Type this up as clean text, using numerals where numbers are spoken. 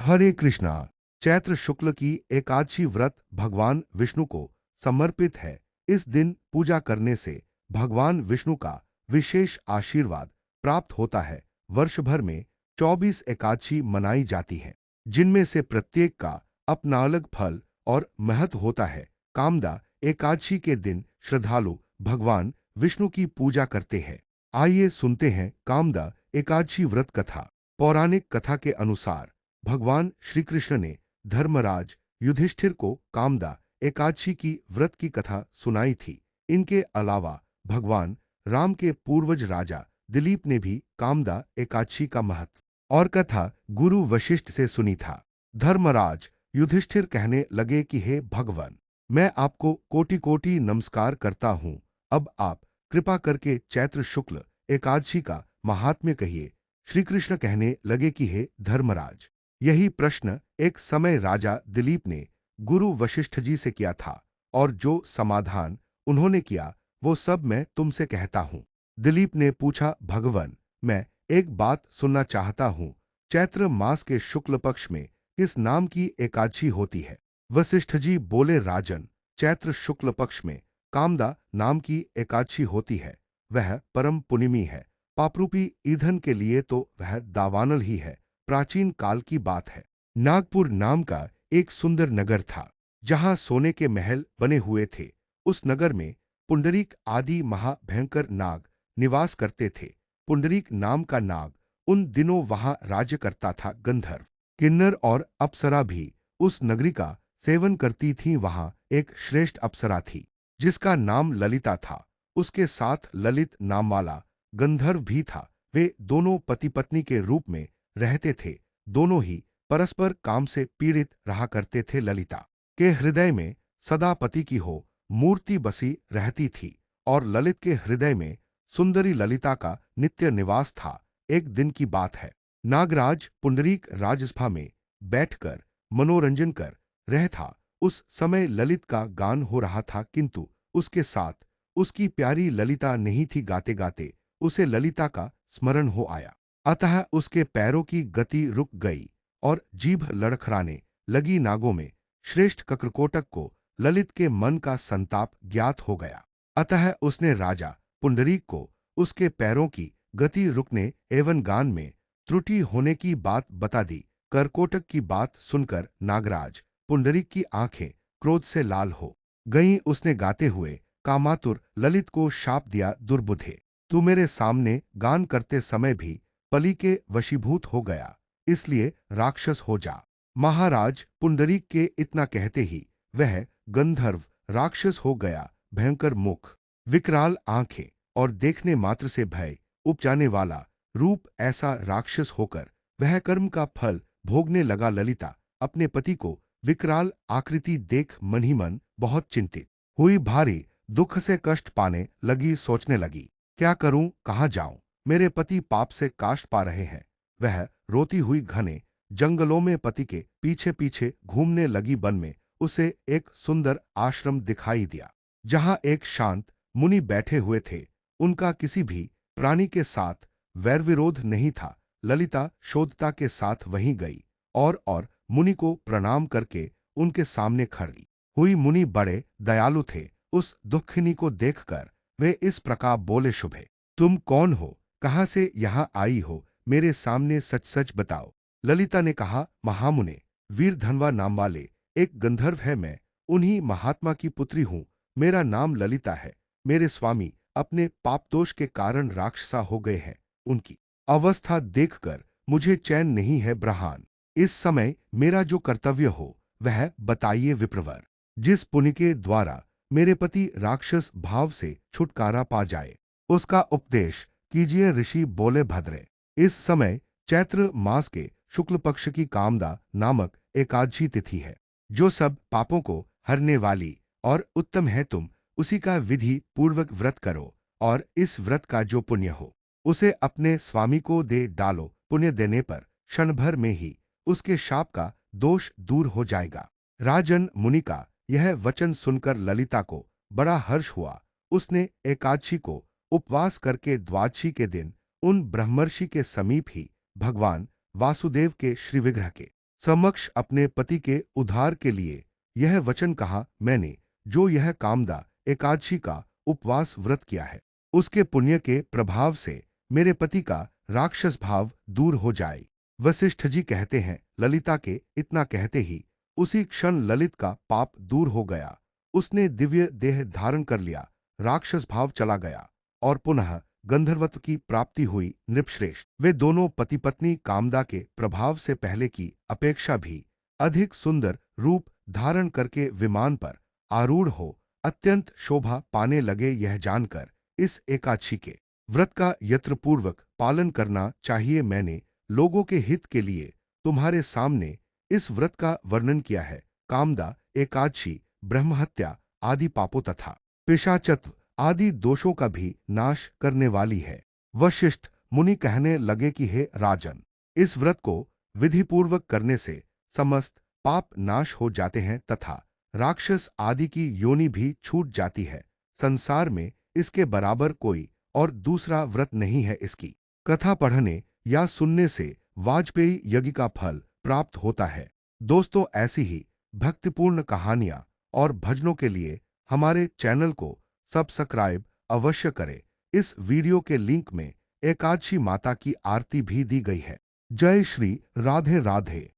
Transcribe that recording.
हरे कृष्णा। चैत्र शुक्ल की एकादशी व्रत भगवान विष्णु को समर्पित है। इस दिन पूजा करने से भगवान विष्णु का विशेष आशीर्वाद प्राप्त होता है। वर्ष भर में 24 एकादशी मनाई जाती हैं, जिनमें से प्रत्येक का अपना अलग फल और महत्व होता है। कामदा एकादशी के दिन श्रद्धालु भगवान विष्णु की पूजा करते हैं। आइए सुनते हैं कामदा एकादशी व्रत कथा। पौराणिक कथा के अनुसार भगवान श्री कृष्ण ने धर्मराज युधिष्ठिर को कामदा एकादशी की व्रत की कथा सुनाई थी। इनके अलावा भगवान राम के पूर्वज राजा दिलीप ने भी कामदा एकादशी का महत्व और कथा गुरु वशिष्ठ से सुनी था। धर्मराज युधिष्ठिर कहने लगे कि हे भगवान, मैं आपको कोटि कोटि नमस्कार करता हूँ। अब आप कृपा करके चैत्र शुक्ल एकादशी का महात्म्य कहिए। श्री कृष्ण कहने लगे कि हे धर्मराज, यही प्रश्न एक समय राजा दिलीप ने गुरु वशिष्ठ जी से किया था, और जो समाधान उन्होंने किया वो सब मैं तुमसे कहता हूं। दिलीप ने पूछा, भगवान, मैं एक बात सुनना चाहता हूं। चैत्र मास के शुक्ल पक्ष में किस नाम की एकादशी होती है? वशिष्ठ जी बोले, राजन, चैत्र शुक्ल पक्ष में कामदा नाम की एकादशी होती है। वह परम पुनिमी है। पापरूपी ईंधन के लिए तो वह दावानल ही है। प्राचीन काल की बात है। नागपुर नाम का एक सुंदर नगर था, जहां सोने के महल बने हुए थे। उस नगर में पुंडरीक आदि महाभयंकर नाग निवास करते थे। पुंडरीक नाम का नाग उन दिनों वहां राज्य करता था। गंधर्व, किन्नर और अप्सरा भी उस नगरी का सेवन करती थीं। वहां एक श्रेष्ठ अप्सरा थी, जिसका नाम ललिता था। उसके साथ ललित नाम वाला गंधर्व भी था। वे दोनों पति पत्नी के रूप में रहते थे। दोनों ही परस्पर काम से पीड़ित रहा करते थे। ललिता के हृदय में सदा पति की हो मूर्ति बसी रहती थी, और ललित के हृदय में सुंदरी ललिता का नित्य निवास था। एक दिन की बात है। नागराज पुंडरीक राजसभा में बैठकर मनोरंजन कर रह था। उस समय ललित का गान हो रहा था, किंतु उसके साथ उसकी प्यारी ललिता नहीं थी। गाते गाते उसे ललिता का स्मरण हो आया। अतः उसके पैरों की गति रुक गई और जीभ लड़खड़ाने लगी। नागों में श्रेष्ठ कक्रकोटक को ललित के मन का संताप ज्ञात हो गया। अतः उसने राजा पुंडरीक को उसके पैरों की गति रुकने एवं गान में त्रुटि होने की बात बता दी। करकोटक की बात सुनकर नागराज पुंडरीक की आंखें क्रोध से लाल हो गईं। उसने गाते हुए कामातुर ललित को शाप दिया, दुर्बुद्धे, तू मेरे सामने गान करते समय भी पली के वशीभूत हो गया, इसलिए राक्षस हो जा। महाराज पुंडरीक के इतना कहते ही वह गंधर्व राक्षस हो गया। भयंकर मुख, विकराल आंखें और देखने मात्र से भय उपजाने वाला रूप, ऐसा राक्षस होकर वह कर्म का फल भोगने लगा। ललिता अपने पति को विकराल आकृति देख मन ही मन बहुत चिंतित हुई। भारी दुख से कष्ट पाने लगी। सोचने लगी, क्या करूं, कहां जाऊं? मेरे पति पाप से काष्ठ पा रहे हैं। वह रोती हुई घने जंगलों में पति के पीछे पीछे घूमने लगी। वन में उसे एक सुंदर आश्रम दिखाई दिया, जहां एक शांत मुनि बैठे हुए थे। उनका किसी भी प्राणी के साथ वैर विरोध नहीं था। ललिता शोधता के साथ वहीं गई और मुनि को प्रणाम करके उनके सामने खड़ी हुई। मुनि बड़े दयालु थे। उस दुखिनी को देखकर वे इस प्रकार बोले, शुभे, तुम कौन हो? कहां से यहां आई हो? मेरे सामने सच सच बताओ। ललिता ने कहा, महामुने, वीर धनवा नाम वाले एक गंधर्व है। मैं उन्हीं महात्मा की पुत्री हूं। मेरा नाम ललिता है। मेरे स्वामी अपने पापदोष के कारण राक्षसा हो गए हैं। उनकी अवस्था देखकर मुझे चैन नहीं है। ब्रहान, इस समय मेरा जो कर्तव्य हो वह बताइए विप्रवर, जिस पुण्य के द्वारा मेरे पति राक्षस भाव से छुटकारा पा जाए, उसका उपदेश कीजिए। ऋषि बोले, भद्रे, इस समय चैत्र मास के शुक्ल पक्ष की कामदा नामक एकादशी तिथि है, जो सब पापों को हरने वाली और उत्तम है। तुम उसी का विधि पूर्वक व्रत करो, और इस व्रत का जो पुण्य हो उसे अपने स्वामी को दे डालो। पुण्य देने पर क्षण भर में ही उसके शाप का दोष दूर हो जाएगा। राजन मुनि का यह वचन सुनकर ललिता को बड़ा हर्ष हुआ। उसने एकादशी को उपवास करके द्वादशी के दिन उन ब्रह्मर्षि के समीप ही भगवान वासुदेव के श्री विग्रह के समक्ष अपने पति के उद्धार के लिए यह वचन कहा, मैंने जो यह कामदा एकादशी का उपवास व्रत किया है, उसके पुण्य के प्रभाव से मेरे पति का राक्षस भाव दूर हो जाए। वशिष्ठ जी कहते हैं, ललिता के इतना कहते ही उसी क्षण ललित का पाप दूर हो गया। उसने दिव्य देह धारण कर लिया, राक्षस भाव चला गया और पुनः गंधर्वत्व की प्राप्ति हुई। नृपश्रेष्ठ, वे दोनों पति पत्नी कामदा के प्रभाव से पहले की अपेक्षा भी अधिक सुंदर रूप धारण करके विमान पर आरूढ़ हो अत्यंत शोभा पाने लगे। यह जानकर इस एकादशी के व्रत का यत्रपूर्वक पालन करना चाहिए। मैंने लोगों के हित के लिए तुम्हारे सामने इस व्रत का वर्णन किया है। कामदा एकादशी ब्रह्महत्या आदि पापों तथा पिशाचत्व आदि दोषों का भी नाश करने वाली है। वशिष्ठ मुनि कहने लगे कि हे राजन, इस व्रत को विधिपूर्वक करने से समस्त पाप नाश हो जाते हैं तथा राक्षस आदि की योनि भी छूट जाती है। संसार में इसके बराबर कोई और दूसरा व्रत नहीं है। इसकी कथा पढ़ने या सुनने से वाजपेयी यज्ञ का फल प्राप्त होता है। दोस्तों, ऐसी ही भक्तिपूर्ण कहानियां और भजनों के लिए हमारे चैनल को सब्सक्राइब अवश्य करें। इस वीडियो के लिंक में एकादशी माता की आरती भी दी गई है। जय श्री राधे राधे।